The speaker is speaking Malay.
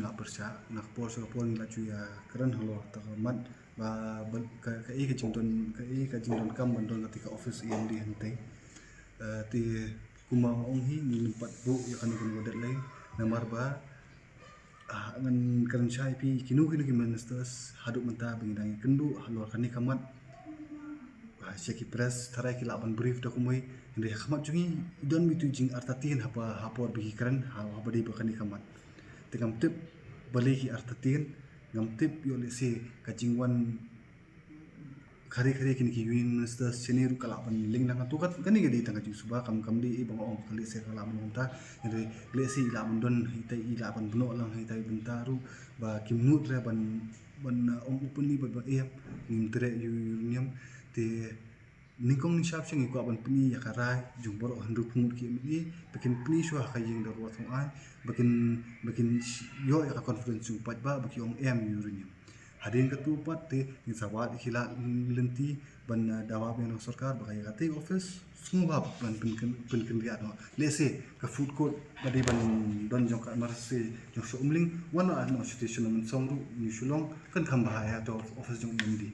ngak persya nak por so por ngila cu ya keren halo takamat ba ka jingdon kam bandon ketika office EMD hentai ti kuma ong hi ni pat bu ya kan kun godet lai namar ba ngan keren syai pi kinu ministers haduk menta bingdang kendu halo kan ni kamat Syeki press tarai ki laban brief dokumoi inde kamat jungi don mi tu jing artatin hapor bigi keren haba di bakani kamat tingam tip bali ki artatin ngam tip yo lesi kajingwan kari kini ki ministers senior kalaban ling nang tukat kani gedi tanga ju suba kam di ibang ong kali se kalaban unta inde lesi laban don hitai laban beno lang hitai bentaru ba kimnut re ban ong upuni ba nim tre yu nyam te ningkong ni syap sing ikwa ban pni ya karai jumbor handu pungut ki mi bikin pni syua kaying dar wat ai bikin yo ya confidence pat ba baki ong yurunya hadin ketupat te ni sawat khila lenti ban dawa ben sarkar ba ya te office semua ban pen dia no lese ka food court badi ban don jong ka marse jong so umling wana no situation men songru ni shulong kan kham bahaya to office jong mindi